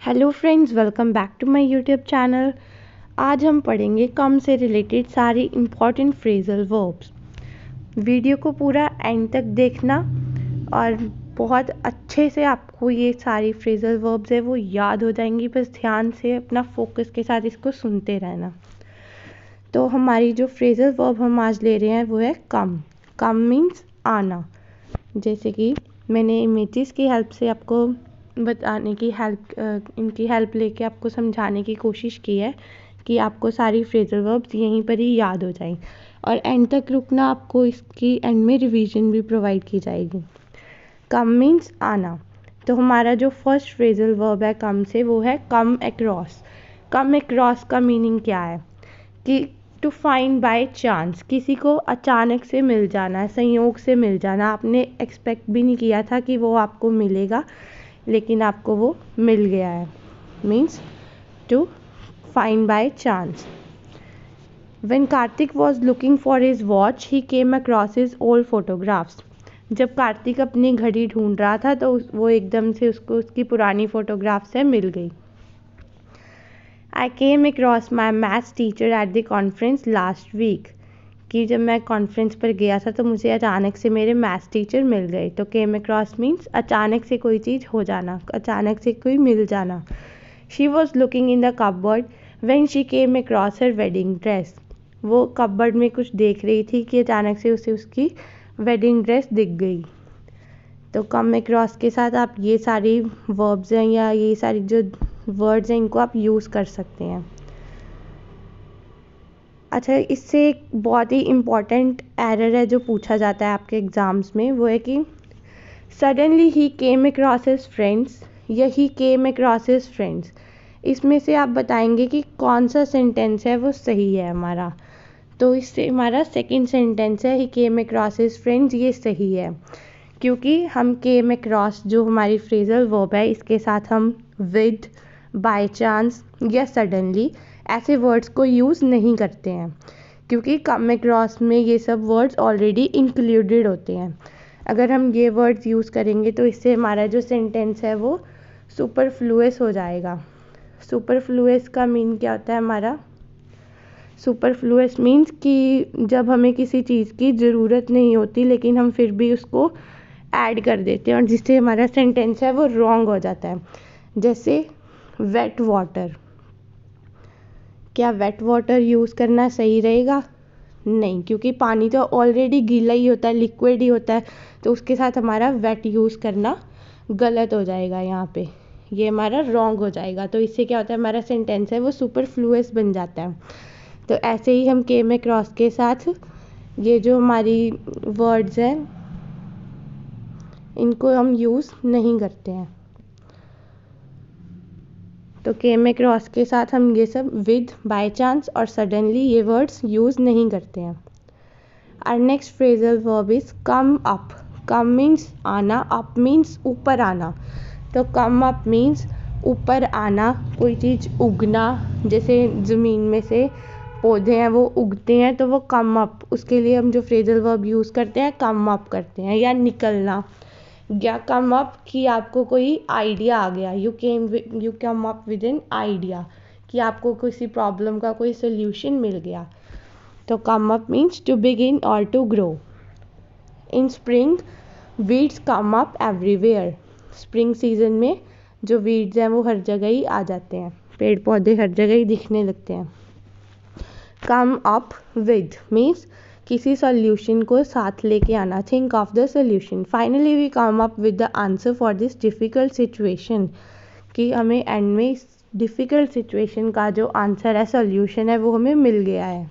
Hello friends, welcome back to my YouTube channel. आज हम पढ़ेंगे कम से रिलेटेड सारी इम्पॉर्टेंट फ्रेजल वर्ब्स। वीडियो को पूरा एंड तक देखना और बहुत अच्छे से आपको ये सारी फ्रेजल वर्ब्स है वो याद हो जाएंगी। बस ध्यान से अपना फोकस के साथ इसको सुनते रहना। तो हमारी जो फ्रेजल वर्ब हम आज ले रहे हैं वो है कम। कम मीन्स आना। जैसे कि मैंने इमेजेस की हेल्प से आपको बताने की इनकी हेल्प लेके आपको समझाने की कोशिश की है कि आपको सारी फ्रेजल वर्ब्स यहीं पर ही याद हो जाएं और एंड तक रुकना, आपको इसकी एंड में रिवीजन भी प्रोवाइड की जाएगी। कम मीन्स आना। तो हमारा जो फर्स्ट फ्रेजल वर्ब है कम से, वो है कम अक्रॉस। कम अक्रॉस का मीनिंग क्या है कि टू फाइंड बाय चांस, किसी को अचानक से मिल जाना, संयोग से मिल जाना। आपने एक्सपेक्ट भी नहीं किया था कि वो आपको मिलेगा, लेकिन आपको वो मिल गया है। Means to find by chance. When Karthik was looking for his watch, he came across his old photographs. जब कार्तिक अपनी घड़ी ढूंढ रहा था तो वो एकदम से उसको उसकी पुरानी फोटोग्राफ से मिल गई। I came across my maths teacher at the conference last week. कि जब मैं कॉन्फ्रेंस पर गया था तो मुझे अचानक से मेरे मैथ्स टीचर मिल गए। तो केम अक्रॉस मीन्स अचानक से कोई चीज़ हो जाना, अचानक से कोई मिल जाना। She was looking in the cupboard when she came across her wedding dress. वो कपबोर्ड में कुछ देख रही थी कि अचानक से उसे उसकी वेडिंग ड्रेस दिख गई। तो कम अक्रॉस के साथ आप ये सारी वर्ब्स हैं या ये सारी जो वर्ड्स हैं इनको आप यूज़ कर सकते हैं। अच्छा, इससे एक बहुत ही इम्पॉर्टेंट एरर है जो पूछा जाता है आपके एग्ज़ाम्स में, वो है कि सडनली ही केम अक्रॉस हिज फ्रेंड्स या ही केम अक्रॉस हिज फ्रेंड्स। इसमें से आप बताएंगे कि कौन सा सेंटेंस है वो सही है हमारा। तो इससे हमारा सेकंड सेंटेंस है he came across his friends, ये सही है क्योंकि हम केम अक्रॉस जो हमारी फ्रेजल वर्ब है इसके साथ हम विद, बाय चांस या सडनली ऐसे वर्ड्स को यूज़ नहीं करते हैं क्योंकि कम अक्रॉस में ये सब वर्ड्स ऑलरेडी इंक्लूडेड होते हैं। अगर हम ये वर्ड्स यूज़ करेंगे तो इससे हमारा जो सेंटेंस है वो सुपरफ्लुअस हो जाएगा। सुपरफ्लुअस का मीन क्या होता है हमारा? सुपरफ्लुअस मीन्स कि जब हमें किसी चीज़ की ज़रूरत नहीं होती लेकिन हम फिर भी उसको ऐड कर देते हैं और जिससे हमारा सेंटेंस है वो रॉन्ग हो जाता है। जैसे वेट वाटर। क्या वेट वाटर यूज़ करना सही रहेगा? नहीं, क्योंकि पानी तो ऑलरेडी गीला ही होता है, लिक्विड ही होता है, तो उसके साथ हमारा वेट यूज़ करना गलत हो जाएगा। यहाँ पे ये हमारा रॉन्ग हो जाएगा। तो इससे क्या होता है, हमारा सेंटेंस है वो सुपरफ्लुअस बन जाता है। तो ऐसे ही हम केम अक्रॉस के साथ ये जो हमारी वर्ड्स हैं इनको हम यूज़ नहीं करते हैं। तो केम अक्रॉस के साथ हम ये सब विद, बाय चांस और सडनली ये वर्ड्स यूज़ नहीं करते हैं। Our next phrasal verb is come up. Come means आना, अप मीन्स ऊपर आना। तो कम अप मीन्स ऊपर आना, कोई चीज़ उगना। जैसे ज़मीन में से पौधे हैं वो उगते हैं तो वो कम अप, उसके लिए हम जो फ्रेजल वर्ब यूज़ करते हैं कम अप करते हैं। या निकलना, या कम अप कि आपको कोई आइडिया आ गया, you come up with an idea कि आपको किसी प्रॉब्लम का कोई सोल्यूशन मिल गया। तो come up means to begin और to grow. In spring weeds come up everywhere. Spring season में जो वीड्स हैं वो हर जगह ही आ जाते हैं, पेड़ पौधे हर जगह ही दिखने लगते हैं। कम अप विद मीन्स किसी सॉल्यूशन को साथ लेके आना, think of the solution. Finally we come up with the answer for this difficult situation, कि हमें एंड में इस डिफ़िकल्ट सिचुएशन का जो आंसर है, सॉल्यूशन है, वो हमें मिल गया है।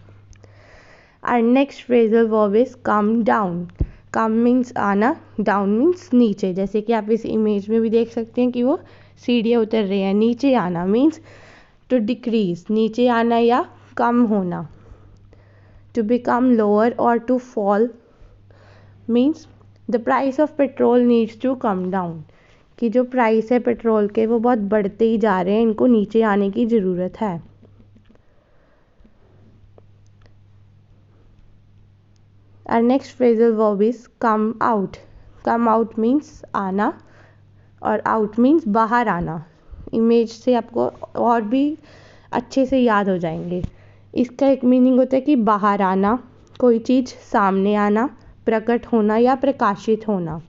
Our next phrasal verb is come down. Come means आना, डाउन मीन्स नीचे। जैसे कि आप इस इमेज में भी देख सकते हैं कि वो सीढ़ियाँ उतर रहे हैं। नीचे आना मीन्स टू डिक्रीज, नीचे आना या कम होना। To become lower or to fall means the price of petrol needs to come down, कि जो प्राइस है पेट्रोल के वो बहुत बढ़ते ही जा रहे हैं, इनको नीचे आने की ज़रूरत है। Our next phrasal verb is come out. Come out means आना और out means बाहर आना। इमेज से आपको और भी अच्छे से याद हो जाएंगे। इसका एक मीनिंग होता है कि बाहर आना, कोई चीज़ सामने आना, प्रकट होना या प्रकाशित होना।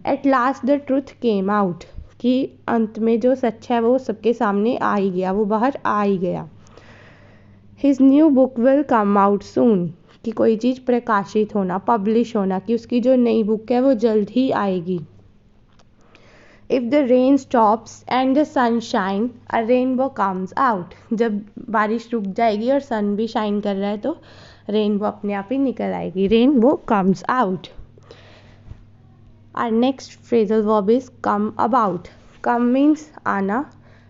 At last the truth came out, कि अंत में जो सच है वो सबके सामने आ ही गया, वो बाहर आ ही गया। His new book will come out soon, कि कोई चीज़ प्रकाशित होना, पब्लिश होना, कि उसकी जो नई बुक है वो जल्द ही आएगी। If the rain stops and the sun shine a rainbow comes out, जब बारिश रुक जाएगी और सन भी शाइन कर रहा है तो रेनबो अपने आप ही निकल आएगी। Rainbow comes out. Our next phrasal verb is come about. Come means आना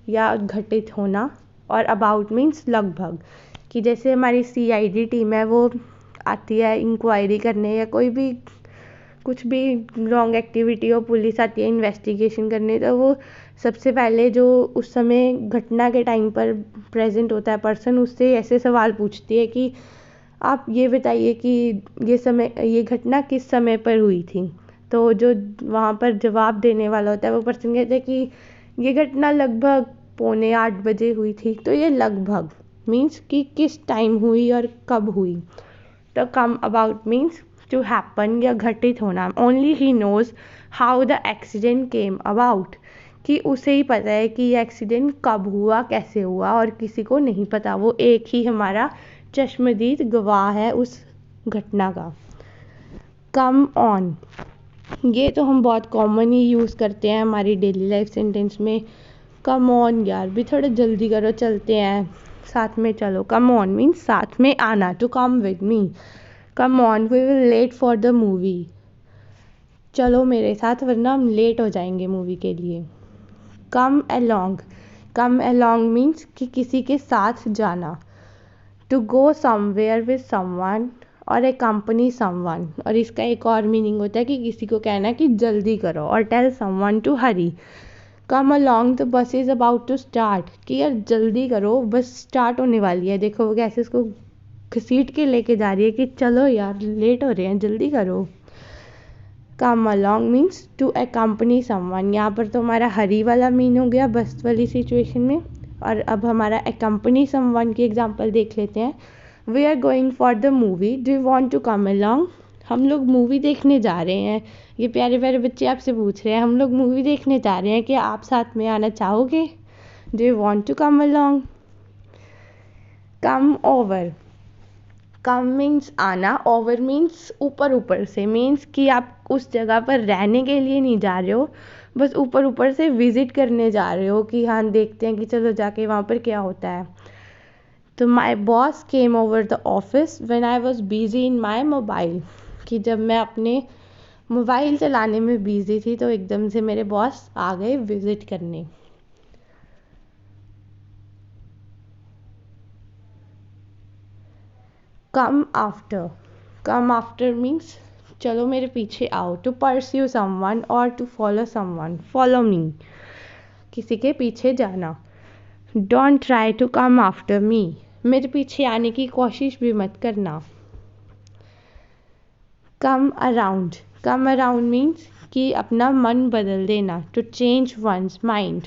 या घटित होना, और अबाउट मीन्स लगभग, कि जैसे हमारी CID टीम है वो आती है इंक्वायरी करने, या कोई भी कुछ भी रॉन्ग एक्टिविटी हो, पुलिस आती है इन्वेस्टिगेशन करने, तो वो सबसे पहले जो उस समय घटना के टाइम पर प्रेजेंट होता है पर्सन, उससे ऐसे सवाल पूछती है कि आप ये बताइए कि ये घटना किस समय पर हुई थी। तो जो वहाँ पर जवाब देने वाला होता है वो पर्सन कहते हैं कि ये घटना लगभग 7:45 बजे हुई थी। तो ये लगभग मीन्स कि किस टाइम हुई और कब हुई। तो come about means to happen या घटित होना। Only he knows how the accident came about, कि उसे ही पता है कि ये एक्सीडेंट कब हुआ, कैसे हुआ, और किसी को नहीं पता। वो एक ही हमारा चश्मदीद गवाह है उस घटना का। कम ऑन, ये तो हम बहुत कॉमन ही यूज़ करते हैं हमारी डेली लाइफ सेंटेंस में। कम ऑन यार, भी थोड़ा जल्दी करो, चलते हैं, साथ में चलो। कम ऑन मीन्स साथ में आना, to come with me. Come on, we will late for the movie, चलो मेरे साथ वरना हम लेट हो जाएंगे मूवी के लिए। Come along, come along means कि किसी के साथ जाना। To go somewhere with someone और accompany someone, और इसका एक और मीनिंग होता है कि किसी को कहना कि जल्दी करो, और tell someone to hurry. Come along the bus is about to start, कि यार जल्दी करो, बस स्टार्ट होने वाली है। देखो वो कैसे इसको घसीट के लेके जा रही है कि चलो यार लेट हो रहे हैं, जल्दी करो। Come along means to accompany someone। यहाँ पर तो हमारा हरी वाला मीन हो गया बस वाली सिचुएशन में, और अब हमारा accompany someone की एग्जांपल देख लेते हैं। We are going for the movie, do you want to come along. हम लोग मूवी देखने जा रहे हैं। ये प्यारे प्यारे बच्चे आपसे पूछ रहे हैं, हम लोग मूवी देखने जा रहे हैं, कि आप साथ में आना चाहोगे। Do you want to come along. Come over, come means आना, ओवर मीन्स ऊपर ऊपर से, मीन्स कि आप उस जगह पर रहने के लिए नहीं जा रहे हो, बस ऊपर ऊपर से विज़िट करने जा रहे हो, कि हाँ देखते हैं कि चलो जाके वहाँ पर क्या होता है। तो my boss came over the office when I was busy in my mobile, कि जब मैं अपने मोबाइल चलाने में बिजी थी तो एकदम से मेरे बॉस आ गए विज़िट करने। Come after, come after means चलो मेरे पीछे आओ। टू परस्यू समवन और to follow someone, follow me, किसी के पीछे जाना। Don't try to come after me, मेरे पीछे आने की कोशिश भी मत करना। Come around, come around means कि अपना मन बदल देना, to change one's mind.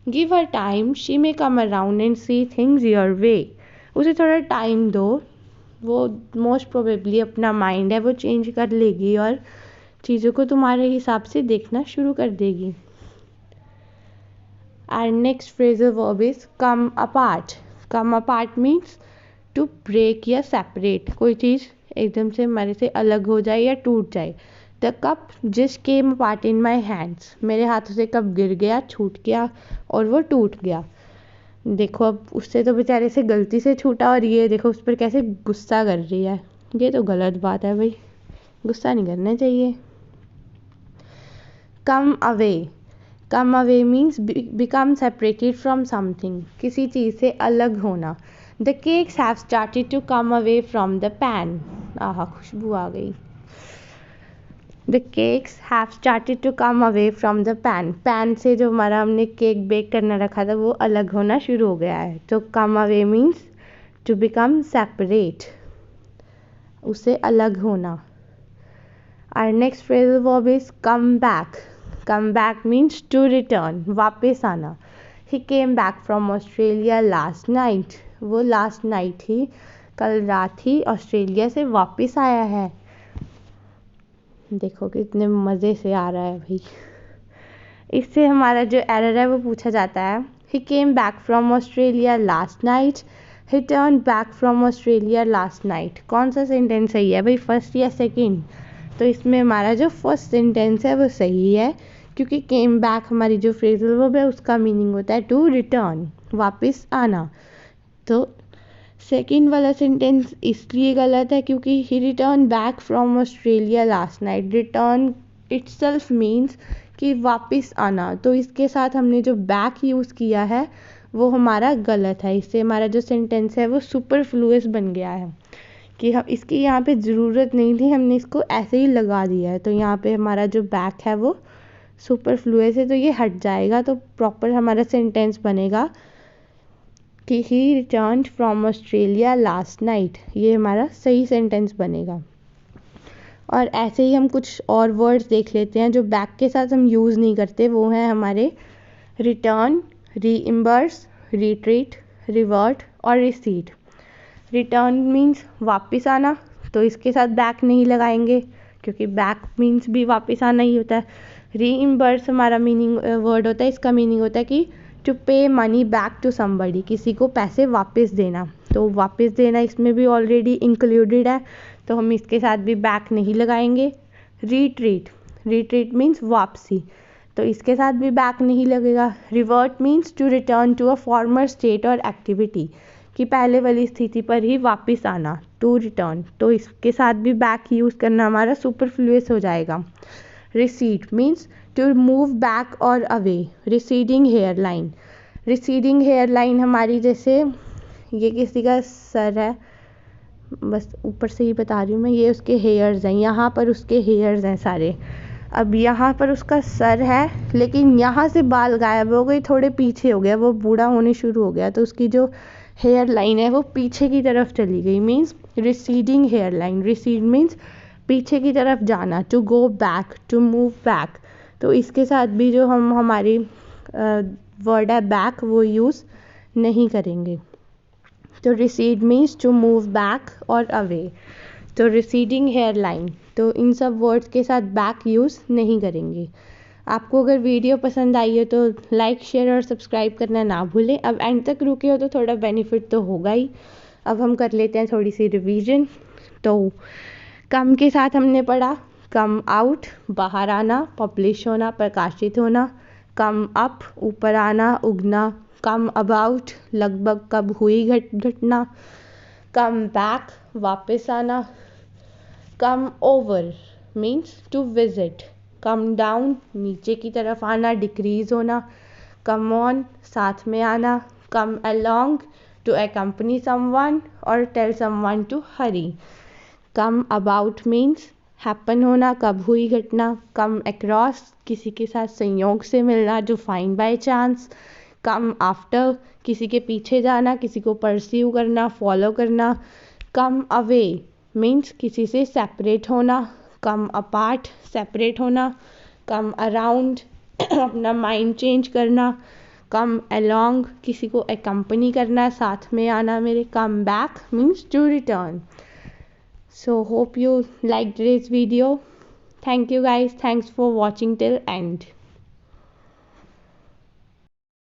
Give her time, she may come around and see things your way, उसे थोड़ा टाइम दो, वो मोस्ट प्रोबेबली अपना माइंड है वो चेंज कर लेगी और चीज़ों को तुम्हारे हिसाब से देखना शुरू कर देगी। Our next phrasal verb is come apart. Come apart means to break या separate, कोई चीज़ एकदम से हमारे से अलग हो जाए या टूट जाए। The cup just came apart in my hands. मेरे हाथों से कप गिर गया, छूट गया और वो टूट गया। देखो अब उससे तो बेचारे से गलती से छूटा, और ये देखो उस पर कैसे गुस्सा कर रही है। ये तो गलत बात है भाई, गुस्सा नहीं करना चाहिए। Come away, come away means become separated from something, किसी चीज़ से अलग होना। The cakes have started to come away from the pan, आहा खुशबू आ गई। The cakes have started to come away from the pan, pan से जो हमारा हमने केक बेक करना रखा था वो अलग होना शुरू हो गया है। तो come away means to become separate, उससे अलग होना। Our next phrasal verb is come back. Come back means to return, वापस आना, he came back from Australia last night, वो लास्ट नाइट ही, कल रात ही ऑस्ट्रेलिया से वापस आया है। देखो कितने मज़े से आ रहा है भाई। इससे हमारा जो एरर है वो पूछा जाता है, he came back from Australia last night, he turn back from Australia last night. कौन सा सेंटेंस सही है भाई, फर्स्ट या सेकंड? तो इसमें हमारा जो फर्स्ट सेंटेंस है वो सही है, क्योंकि केम बैक हमारी जो फ्रेजल वर्ब है उसका मीनिंग होता है टू रिटर्न, वापस आना। तो सेकंड वाला सेंटेंस इसलिए गलत है क्योंकि he return back from Australia last night, return itself means कि वापस आना, तो इसके साथ हमने जो बैक यूज़ किया है वो हमारा गलत है। इससे हमारा जो सेंटेंस है वो सुपरफ्लुअस बन गया है कि हम इसकी यहाँ पे ज़रूरत नहीं थी, हमने इसको ऐसे ही लगा दिया है। तो यहाँ पे हमारा जो बैक है वो सुपरफ्लुअस है, तो ये हट जाएगा। तो प्रॉपर हमारा सेंटेंस बनेगा कि he return from Australia last night, ये हमारा सही सेंटेंस बनेगा। और ऐसे ही हम कुछ और वर्ड्स देख लेते हैं जो बैक के साथ हम यूज़ नहीं करते, वो हैं हमारे रिटर्न, रीइम्बर्स, रिट्रीट, रिवर्ट और रिसीट। रिटर्न मीन्स वापस आना, तो इसके साथ बैक नहीं लगाएंगे क्योंकि बैक मीन्स भी वापस आना ही होता है। रीइम्बर्स हमारा मीनिंग वर्ड होता है, इसका मीनिंग होता है कि टू पे मनी बैक टू समबडी, किसी को पैसे वापस देना। तो वापस देना इसमें भी ऑलरेडी इंक्लूडेड है, तो हम इसके साथ भी बैक नहीं लगाएंगे। रिट्रीट, रिट्रीट मीन्स वापसी, तो इसके साथ भी बैक नहीं लगेगा। Revert means to return to a former state और एक्टिविटी, कि पहले वाली स्थिति पर ही वापस आना, टू रिटर्न, तो इसके साथ भी बैक यूज़ करना हमारा सुपरफ्लुअस हो जाएगा। Recede means to move back और away, receding hair line, receding hair line हमारी, जैसे ये किसी का सर है, बस ऊपर से ही बता रही हूँ मैं, ये उसके हेयर्स हैं, यहाँ पर उसके हेयर्स हैं सारे। अब यहाँ पर उसका सर है लेकिन यहाँ से बाल गायब हो गए, थोड़े पीछे हो गया, वो बूढ़ा होने शुरू हो गया, तो उसकी जो हेयर लाइन है वो पीछे की तरफ चली गई, means receding hair line. Recede means पीछे की तरफ जाना, to go back, to move back, तो इसके साथ भी जो हम हमारी वर्ड है बैक वो यूज़ नहीं करेंगे। तो recede means to move back और अवे, तो रिसीडिंग हेयर लाइन, तो इन सब वर्ड्स के साथ बैक यूज़ नहीं करेंगे। आपको अगर वीडियो पसंद आई हो तो लाइक, शेयर और सब्सक्राइब करना ना भूलें। अब एंड तक रुके हो तो थोड़ा बेनिफिट तो होगा ही। अब हम कर लेते हैं थोड़ी सी रिवीजन। तो कम के साथ हमने पढ़ा कम आउट, बाहर आना, पब्लिश होना, प्रकाशित होना। कम अप, ऊपर आना, उगना। कम अबाउट, लगभग कब हुई घटना। कम बैक, वापस आना। Come over means to visit. Come down, नीचे की तरफ आना, डिक्रीज होना। कम ऑन, साथ में आना। Come along, to accompany someone और tell someone to hurry. Come about means happen होना, कब हुई घटना। कम अक्रॉस, किसी के साथ संयोग से मिलना, जो find by chance. Come after, किसी के पीछे जाना, किसी को परस्यू करना, फॉलो करना। कम अवे मीन्स किसी से सेपरेट होना। कम अपार्ट, सेपरेट होना। कम अराउंड, अपना माइंड चेंज करना। कम अलोंग, किसी को accompany करना, साथ में आना मेरे। Come back means to return. So hope you liked today's video. Thank you guys. Thanks for watching till end.